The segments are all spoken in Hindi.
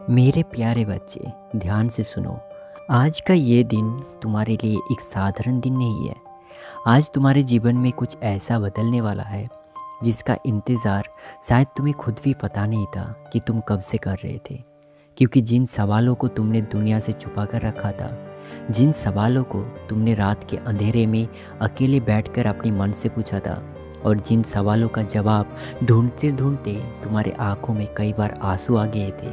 मेरे प्यारे बच्चे, ध्यान से सुनो। आज का ये दिन तुम्हारे लिए एक साधारण दिन नहीं है। आज तुम्हारे जीवन में कुछ ऐसा बदलने वाला है जिसका इंतज़ार शायद तुम्हें खुद भी पता नहीं था कि तुम कब से कर रहे थे। क्योंकि जिन सवालों को तुमने दुनिया से छुपा कर रखा था, जिन सवालों को तुमने रात के अंधेरे में अकेले बैठकर अपने मन से पूछा था, और जिन सवालों का जवाब ढूंढते ढूंढते तुम्हारे आंखों में कई बार आंसू आ गए थे,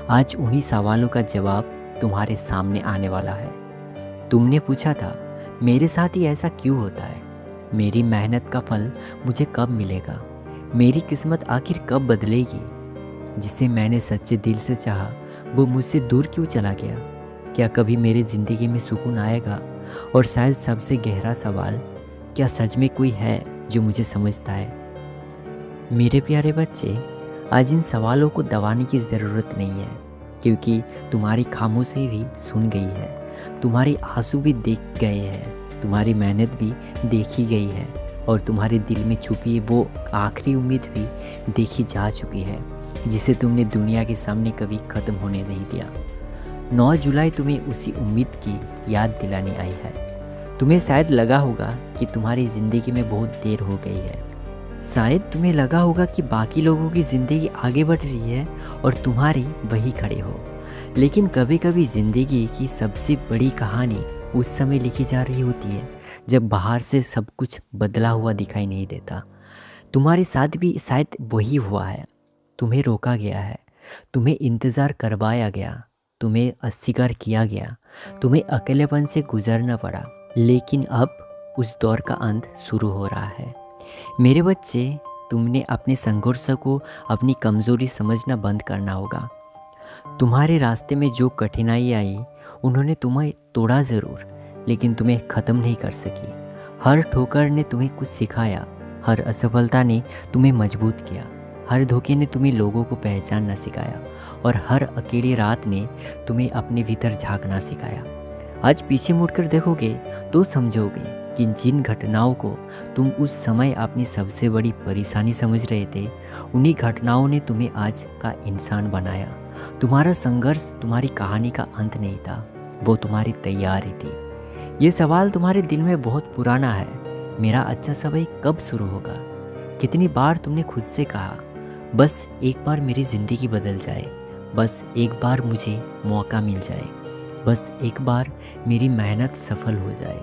आज उन्हीं सवालों का जवाब तुम्हारे सामने आने वाला है। तुमने पूछा था, मेरे साथ ही ऐसा क्यों होता है? मेरी मेहनत का फल मुझे कब मिलेगा? मेरी किस्मत आखिर कब बदलेगी? जिसे मैंने सच्चे दिल से चाहा, वो मुझसे दूर क्यों चला गया? क्या कभी मेरी ज़िंदगी में सुकून आएगा? और शायद सबसे गहरा सवाल, क्या सच में कोई है जो मुझे समझता है? मेरे प्यारे बच्चे, आज इन सवालों को दबाने की ज़रूरत नहीं है, क्योंकि तुम्हारी खामोशी भी सुन गई है, तुम्हारी आंसू भी देख गए हैं, तुम्हारी मेहनत भी देखी गई है, और तुम्हारे दिल में छुपी वो आखिरी उम्मीद भी देखी जा चुकी है, जिसे तुमने दुनिया के सामने कभी ख़त्म होने नहीं दिया। 9 जुलाई तुम्हें उसी उम्मीद की याद दिलाने आई है। तुम्हें शायद लगा होगा कि तुम्हारी ज़िंदगी में बहुत देर हो गई है। शायद तुम्हें लगा होगा कि बाकी लोगों की ज़िंदगी आगे बढ़ रही है और तुम्हारी वही खड़े हो। लेकिन कभी कभी ज़िंदगी की सबसे बड़ी कहानी उस समय लिखी जा रही होती है जब बाहर से सब कुछ बदला हुआ दिखाई नहीं देता। तुम्हारे साथ भी शायद वही हुआ है। तुम्हें रोका गया है, तुम्हें इंतज़ार करवाया गया, तुम्हें अस्वीकार किया गया, तुम्हें अकेलेपन से गुजरना पड़ा। लेकिन अब उस दौर का अंत शुरू हो रहा है। मेरे बच्चे, तुमने अपने संघर्ष को अपनी कमज़ोरी समझना बंद करना होगा। तुम्हारे रास्ते में जो कठिनाई आई, उन्होंने तुम्हें तोड़ा ज़रूर, लेकिन तुम्हें ख़त्म नहीं कर सकी। हर ठोकर ने तुम्हें कुछ सिखाया, हर असफलता ने तुम्हें मजबूत किया, हर धोखे ने तुम्हें लोगों को पहचानना सिखाया, और हर अकेली रात ने तुम्हें अपने भीतर झांकना सिखाया। आज पीछे मुड़कर देखोगे तो समझोगे कि जिन घटनाओं को तुम उस समय अपनी सबसे बड़ी परेशानी समझ रहे थे, उन्हीं घटनाओं ने तुम्हें आज का इंसान बनाया। तुम्हारा संघर्ष तुम्हारी कहानी का अंत नहीं था, वो तुम्हारी तैयारी थी। ये सवाल तुम्हारे दिल में बहुत पुराना है, मेरा अच्छा समय कब शुरू होगा? कितनी बार तुमने खुद से कहा, बस एक बार मेरी ज़िंदगी बदल जाए, बस एक बार मुझे मौका मिल जाए, बस एक बार मेरी मेहनत सफल हो जाए।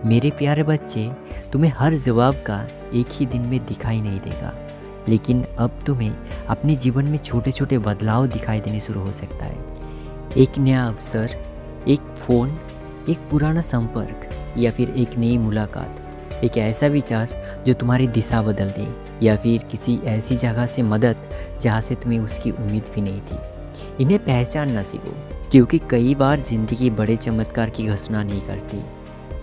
मेरे प्यारे बच्चे, तुम्हें हर जवाब का एक ही दिन में दिखाई नहीं देगा, लेकिन अब तुम्हें अपने जीवन में छोटे छोटे बदलाव दिखाई देने शुरू हो सकता है। एक नया अवसर, एक फ़ोन, एक पुराना संपर्क, या फिर एक नई मुलाकात, एक ऐसा विचार जो तुम्हारी दिशा बदल दे, या फिर किसी ऐसी जगह से मदद जहाँ से तुम्हें उसकी उम्मीद भी नहीं थी। इन्हें पहचानना सीखो, क्योंकि कई बार ज़िंदगी बड़े चमत्कार की घोषणा नहीं करती,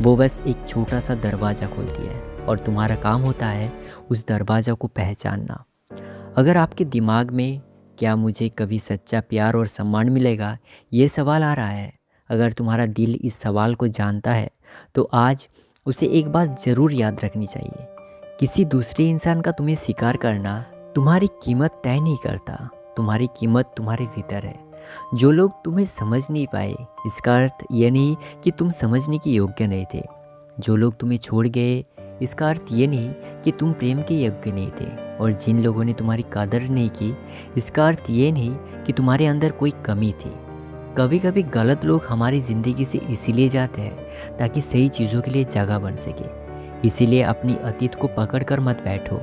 वो बस एक छोटा सा दरवाज़ा खोलती है, और तुम्हारा काम होता है उस दरवाज़ा को पहचानना। अगर आपके दिमाग में क्या मुझे कभी सच्चा प्यार और सम्मान मिलेगा, ये सवाल आ रहा है, अगर तुम्हारा दिल इस सवाल को जानता है, तो आज उसे एक बात ज़रूर याद रखनी चाहिए। किसी दूसरे इंसान का तुम्हें स्वीकार करना तुम्हारी कीमत तय नहीं करता, तुम्हारी कीमत तुम्हारे भीतर है। जो लोग तुम्हें समझ नहीं पाए, इसका अर्थ ये नहीं कि तुम समझने के योग्य नहीं थे। जो लोग तुम्हें छोड़ गए, इसका अर्थ ये नहीं कि तुम प्रेम के योग्य नहीं थे। और जिन लोगों ने तुम्हारी कदर नहीं की, इसका अर्थ ये नहीं कि तुम्हारे अंदर कोई कमी थी। कभी कभी गलत लोग हमारी ज़िंदगी से इसीलिए जाते हैं ताकि सही चीज़ों के लिए जगह बन सके। इसीलिए अपनी अतीत को पकड़ कर मत बैठो।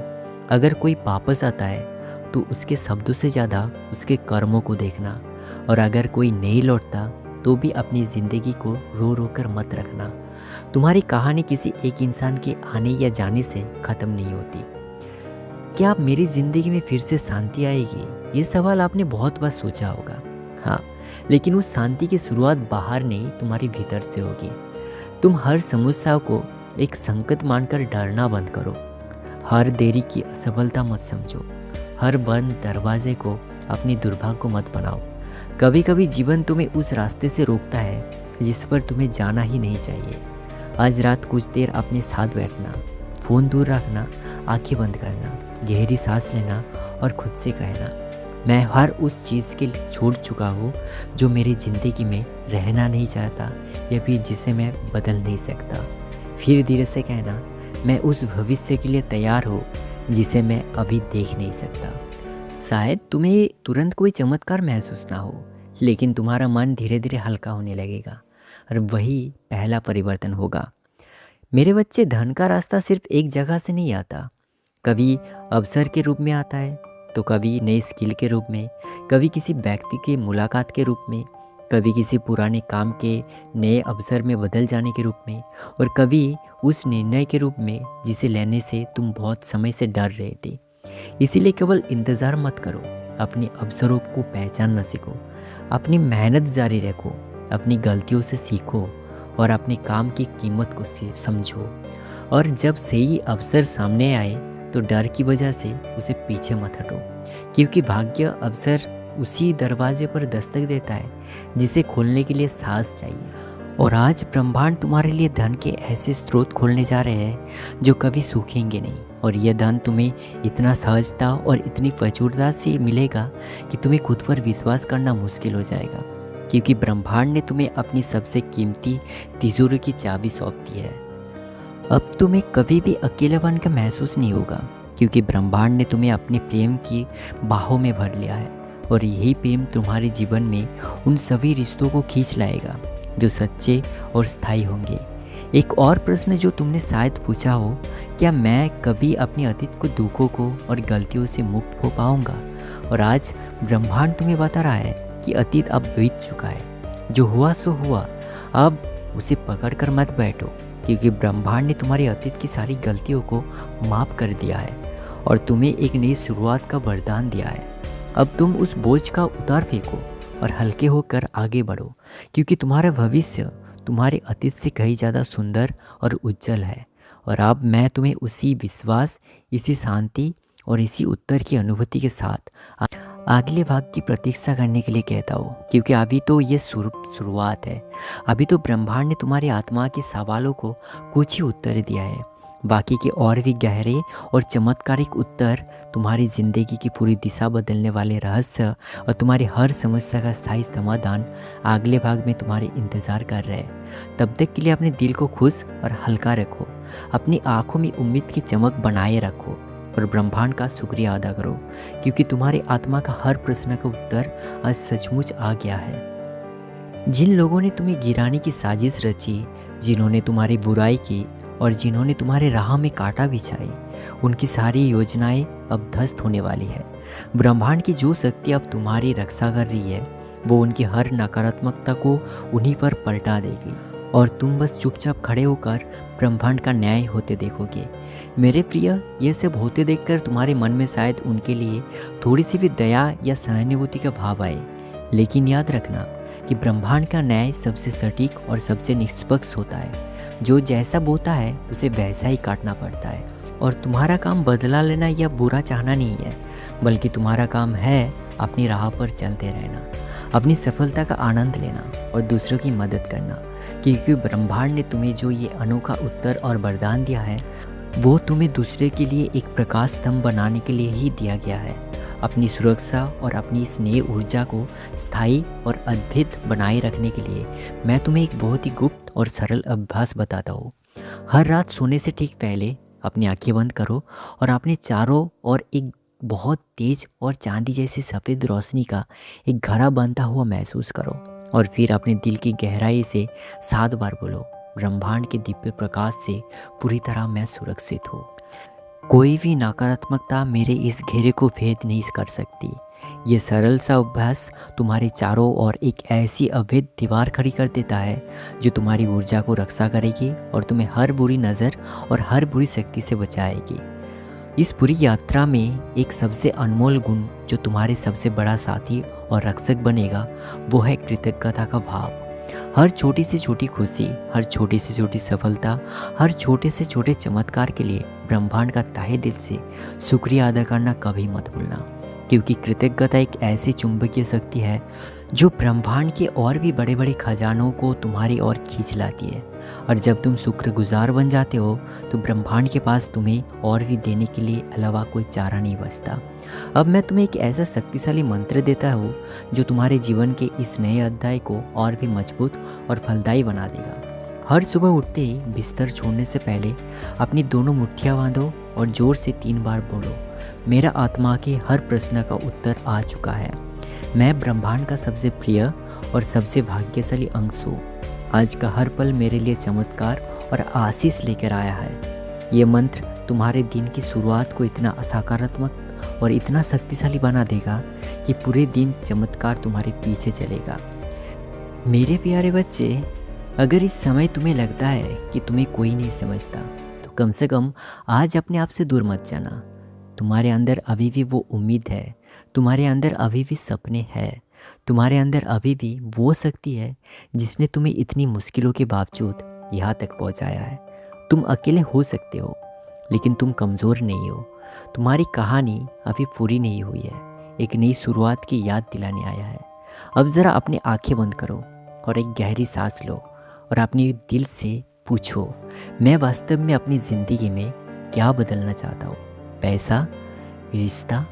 अगर कोई वापस आता है तो उसके शब्दों से ज़्यादा उसके कर्मों को देखना, और अगर कोई नहीं लौटता तो भी अपनी ज़िंदगी को रो रो कर मत रखना। तुम्हारी कहानी किसी एक इंसान के आने या जाने से ख़त्म नहीं होती। क्या अब मेरी ज़िंदगी में फिर से शांति आएगी? ये सवाल आपने बहुत बार सोचा होगा। हाँ, लेकिन उस शांति की शुरुआत बाहर नहीं, तुम्हारे भीतर से होगी। तुम हर समस्या को एक संकट मानकर डरना बंद करो। हर देरी की असफलता मत समझो। हर बंद दरवाजे को अपने दुर्भाग्य को मत बनाओ। कभी कभी जीवन तुम्हें उस रास्ते से रोकता है जिस पर तुम्हें जाना ही नहीं चाहिए। आज रात कुछ देर अपने साथ बैठना, फ़ोन दूर रखना, आंखें बंद करना, गहरी सांस लेना और खुद से कहना, मैं हर उस चीज़ के लिए छोड़ चुका हूँ जो मेरी ज़िंदगी में रहना नहीं चाहता या फिर जिसे मैं बदल नहीं सकता। फिर धीरे से कहना, मैं उस भविष्य के लिए तैयार हूँ जिसे मैं अभी देख नहीं सकता। शायद तुम्हें तुरंत कोई चमत्कार महसूस ना हो, लेकिन तुम्हारा मन धीरे धीरे हल्का होने लगेगा और वही पहला परिवर्तन होगा। मेरे बच्चे, धन का रास्ता सिर्फ एक जगह से नहीं आता। कभी अवसर के रूप में आता है, तो कभी नई स्किल के रूप में, कभी किसी व्यक्ति के मुलाकात के रूप में, कभी किसी पुराने काम के नए अवसर में बदल जाने के रूप में, और कभी उस निर्णय के रूप में जिसे लेने से तुम बहुत समय से डर रहे थे। इसीलिए केवल इंतज़ार मत करो, अपने अवसरों को पहचानना सीखो, अपनी मेहनत जारी रखो, अपनी गलतियों से सीखो और अपने काम की कीमत को समझो। और जब सही अवसर सामने आए तो डर की वजह से उसे पीछे मत हटो, क्योंकि भाग्य अवसर उसी दरवाजे पर दस्तक देता है जिसे खोलने के लिए साहस चाहिए। और आज ब्रह्मांड तुम्हारे लिए धन के ऐसे स्रोत खोलने जा रहे हैं जो कभी सूखेंगे नहीं, और यह धन तुम्हें इतना सहजता और इतनी प्रचुरता से मिलेगा कि तुम्हें खुद पर विश्वास करना मुश्किल हो जाएगा, क्योंकि ब्रह्मांड ने तुम्हें अपनी सबसे कीमती तिजोरी की चाबी सौंप दी है। अब तुम्हें कभी भी अकेलापन का महसूस नहीं होगा, क्योंकि ब्रह्मांड ने तुम्हें अपने प्रेम की बाहों में भर लिया है, और यही प्रेम तुम्हारे जीवन में उन सभी रिश्तों को खींच लाएगा जो सच्चे और स्थायी होंगे। एक और प्रश्न जो तुमने शायद पूछा हो, क्या मैं कभी अपने अतीत को दुखों को और गलतियों से मुक्त हो पाऊंगा? और आज ब्रह्मांड तुम्हें बता रहा है कि अतीत अब बीत चुका है, जो हुआ सो हुआ, अब उसे पकड़ कर मत बैठो, क्योंकि ब्रह्मांड ने तुम्हारे अतीत की सारी गलतियों को माफ़ कर दिया है और तुम्हें एक नई शुरुआत का वरदान दिया है। अब तुम उस बोझ का उतार फेंको और हल्के होकर आगे बढ़ो, क्योंकि तुम्हारा भविष्य तुम्हारे अतीत से कहीं ज़्यादा सुंदर और उज्जवल है। और अब मैं तुम्हें उसी विश्वास, इसी शांति और इसी उत्तर की अनुभूति के साथ अगले भाग की प्रतीक्षा करने के लिए कहता हूँ, क्योंकि अभी तो ये शुरुआत है। अभी तो ब्रह्मांड ने तुम्हारी आत्मा के सवालों को कुछ ही उत्तर दिया है, बाकी के और भी गहरे और चमत्कारिक उत्तर, तुम्हारी ज़िंदगी की पूरी दिशा बदलने वाले रहस्य और तुम्हारी हर समस्या का स्थायी समाधान अगले भाग में तुम्हारे इंतज़ार कर रहे हैं। तब तक के लिए अपने दिल को खुश और हल्का रखो, अपनी आँखों में उम्मीद की चमक बनाए रखो और ब्रह्मांड का शुक्रिया अदा करो, क्योंकि तुम्हारी आत्मा का हर प्रश्न का उत्तर आज सचमुच आ गया है। जिन लोगों ने तुम्हें गिराने की साजिश रची, जिन्होंने तुम्हारी बुराई की और जिन्होंने तुम्हारे राह में कांटा बिछाई, उनकी सारी योजनाएं अब ध्वस्त होने वाली है। ब्रह्मांड की जो शक्ति अब तुम्हारी रक्षा कर रही है, वो उनकी हर नकारात्मकता को उन्हीं पर पलटा देगी और तुम बस चुपचाप खड़े होकर ब्रह्मांड का न्याय होते देखोगे। मेरे प्रिय, ये सब होते देखकर तुम्हारे मन में शायद उनके लिए थोड़ी सी भी दया या सहानुभूति का भाव आए, लेकिन याद रखना कि ब्रह्मांड का न्याय सबसे सटीक और सबसे निष्पक्ष होता है। जो जैसा बोता है उसे वैसा ही काटना पड़ता है। और तुम्हारा काम बदला लेना या बुरा चाहना नहीं है, बल्कि तुम्हारा काम है अपनी राह पर चलते रहना, अपनी सफलता का आनंद लेना और दूसरों की मदद करना, क्योंकि ब्रह्मांड ने तुम्हें जो ये अनोखा उत्तर और वरदान दिया है, वो तुम्हें दूसरे के लिए एक प्रकाश स्तंभ बनाने के लिए ही दिया गया है। अपनी सुरक्षा और अपनी इस नई ऊर्जा को स्थायी और अद्भुत बनाए रखने के लिए मैं तुम्हें एक बहुत ही गुप्त और सरल अभ्यास बताता हूँ। हर रात सोने से ठीक पहले अपनी आंखें बंद करो और अपने चारों ओर एक बहुत तेज और चांदी जैसी सफ़ेद रोशनी का एक घड़ा बनता हुआ महसूस करो, और फिर अपने दिल की गहराई से 7 बार बोलो, ब्रह्मांड के दिव्य प्रकाश से पूरी तरह मैं सुरक्षित हूँ। कोई भी नकारात्मकता मेरे इस घेरे को भेद नहीं कर सकती। ये सरल सा अभ्यास तुम्हारे चारों ओर एक ऐसी अभेद दीवार खड़ी कर देता है जो तुम्हारी ऊर्जा को रक्षा करेगी और तुम्हें हर बुरी नज़र और हर बुरी शक्ति से बचाएगी। इस पूरी यात्रा में एक सबसे अनमोल गुण जो तुम्हारे सबसे बड़ा साथी और रक्षक बनेगा, वो है कृतज्ञता का भाव। हर छोटी से छोटी खुशी, हर छोटी से छोटी सफलता, हर छोटे से छोटे चमत्कार के लिए ब्रह्मांड का तहे दिल से शुक्रिया अदा करना कभी मत भूलना, क्योंकि कृतज्ञता एक ऐसी चुंबकीय शक्ति है जो ब्रह्मांड के और भी बड़े बड़े खजानों को तुम्हारी ओर खींच लाती है। और जब तुम शुक्रगुजार बन जाते हो तो ब्रह्मांड के पास तुम्हें और भी देने के लिए अलावा कोई चारा नहीं बचता। अब मैं तुम्हें एक ऐसा शक्तिशाली मंत्र देता हूँ जो तुम्हारे जीवन के इस नए अध्याय को और भी मजबूत और फलदायी बना देगा। हर सुबह उठते ही बिस्तर छोड़ने से पहले अपनी दोनों मुट्ठियाँ बांधो और जोर से 3 बार बोलो, मेरा आत्मा के हर प्रश्न का उत्तर आ चुका है। मैं ब्रह्मांड का सबसे प्रिय और सबसे भाग्यशाली अंश हूँ। आज का हर पल मेरे लिए चमत्कार और आशीष लेकर आया है। ये मंत्र तुम्हारे दिन की शुरुआत को इतना सकारात्मक और इतना शक्तिशाली बना देगा कि पूरे दिन चमत्कार तुम्हारे पीछे चलेगा। मेरे प्यारे बच्चे, अगर इस समय तुम्हें लगता है कि तुम्हें कोई नहीं समझता, तो कम से कम आज अपने आप से दूर मत जाना। तुम्हारे अंदर अभी भी वो उम्मीद है, तुम्हारे अंदर अभी भी सपने हैं, तुम्हारे अंदर अभी भी वो शक्ति है जिसने तुम्हें इतनी मुश्किलों के बावजूद यहाँ तक पहुँचाया है। तुम अकेले हो सकते हो, लेकिन तुम कमज़ोर नहीं हो। तुम्हारी कहानी अभी पूरी नहीं हुई है, एक नई शुरुआत की याद दिलाने आया है। अब ज़रा अपनी आंखें बंद करो और एक गहरी सांस लो और अपने दिल से पूछो, मैं वास्तव में अपनी ज़िंदगी में क्या बदलना चाहता हूँ? पैसा, रिश्ता,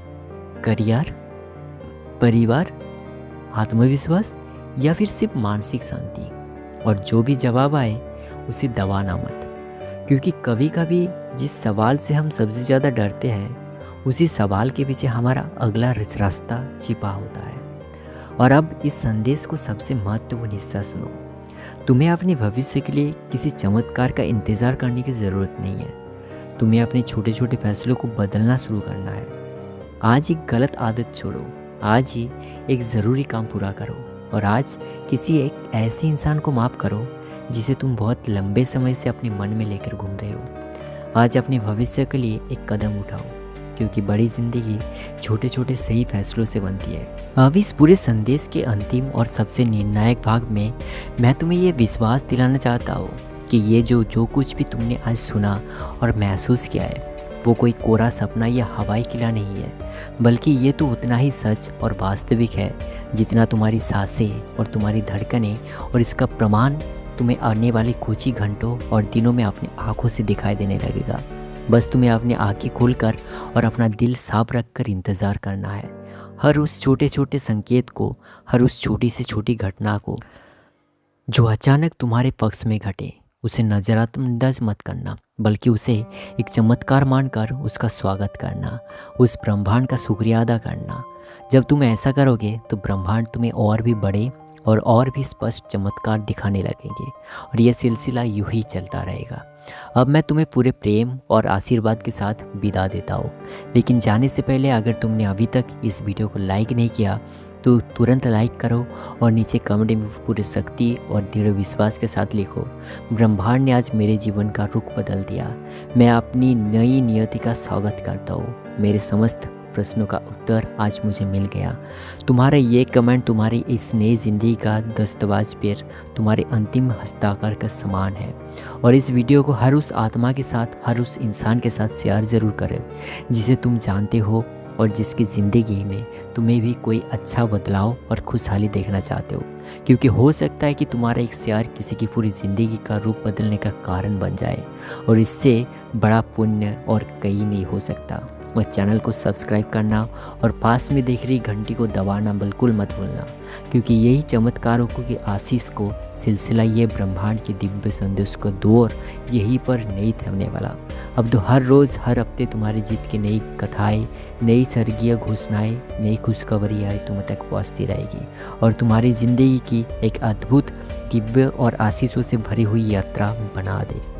करियर, परिवार, आत्मविश्वास या फिर सिर्फ मानसिक शांति? और जो भी जवाब आए उसे दबाना मत, क्योंकि कभी कभी जिस सवाल से हम सबसे ज़्यादा डरते हैं उसी सवाल के पीछे हमारा अगला रास्ता छिपा होता है। और अब इस संदेश को सबसे महत्वपूर्ण हिस्सा सुनो। तुम्हें अपने भविष्य के लिए किसी चमत्कार का इंतज़ार करने की ज़रूरत नहीं है। तुम्हें अपने छोटे छोटे फैसलों को बदलना शुरू करना है। आज एक गलत आदत छोड़ो, आज ही एक ज़रूरी काम पूरा करो, और आज किसी एक ऐसे इंसान को माफ़ करो जिसे तुम बहुत लंबे समय से अपने मन में लेकर घूम रहे हो। आज अपने भविष्य के लिए एक कदम उठाओ, क्योंकि बड़ी ज़िंदगी छोटे छोटे सही फैसलों से बनती है। अब इस पूरे संदेश के अंतिम और सबसे निर्णायक भाग में मैं तुम्हें ये विश्वास दिलाना चाहता हूँ कि ये जो कुछ भी तुमने आज सुना और महसूस किया है वो कोई कोरा सपना या हवाई किला नहीं है, बल्कि ये तो उतना ही सच और वास्तविक है जितना तुम्हारी सांसें और तुम्हारी धड़कनें। और इसका प्रमाण तुम्हें आने वाले कुछ ही घंटों और दिनों में अपनी आंखों से दिखाई देने लगेगा। बस तुम्हें अपनी आंखें खोलकर और अपना दिल साफ रखकर इंतज़ार करना है। हर उस छोटे छोटे संकेत को, हर उस छोटी से छोटी घटना को जो अचानक तुम्हारे पक्ष में घटे, उसे नज़रअंदाज मत करना, बल्कि उसे एक चमत्कार मानकर उसका स्वागत करना, उस ब्रह्मांड का शुक्रिया अदा करना। जब तुम ऐसा करोगे तो ब्रह्मांड तुम्हें और भी बड़े और भी स्पष्ट चमत्कार दिखाने लगेंगे, और यह सिलसिला यूं ही चलता रहेगा। अब मैं तुम्हें पूरे प्रेम और आशीर्वाद के साथ विदा देता हूँ, लेकिन जाने से पहले अगर तुमने अभी तक इस वीडियो को लाइक नहीं किया तो तुरंत लाइक करो और नीचे कमेंट में पूरे शक्ति और दृढ़ विश्वास के साथ लिखो, ब्रह्मांड ने आज मेरे जीवन का रुख बदल दिया। मैं अपनी नई नियति का स्वागत करता हूँ। मेरे समस्त प्रश्नों का उत्तर आज मुझे मिल गया। तुम्हारा ये कमेंट तुम्हारी इस नई ज़िंदगी का दस्तवाज पर तुम्हारे अंतिम हस्ताक्षर का समान है। और इस वीडियो को हर उस आत्मा के साथ, हर उस इंसान के साथ शेयर ज़रूर करें जिसे तुम जानते हो और जिसकी ज़िंदगी में तुम्हें भी कोई अच्छा बदलाव और खुशहाली देखना चाहते हो, क्योंकि हो सकता है कि तुम्हारा एक शेयर किसी की पूरी ज़िंदगी का रूप बदलने का कारण बन जाए, और इससे बड़ा पुण्य और कहीं नहीं हो सकता। और चैनल को सब्सक्राइब करना और पास में दिख रही घंटी को दबाना बिल्कुल मत भूलना, क्योंकि यही चमत्कारों की आशीष को सिलसिला ये ब्रह्मांड के दिव्य संदेश का दौर यहीं पर नहीं थमने वाला। अब तो हर रोज़, हर हफ्ते तुम्हारी जीत की नई कथाएं, नई स्वर्गीय घोषणाएं, नई खुशखबरियाँ तुम तक पहुँचती रहेगी, और तुम्हारी ज़िंदगी की एक अद्भुत, दिव्य और आशीषों से भरी हुई यात्रा बना दे।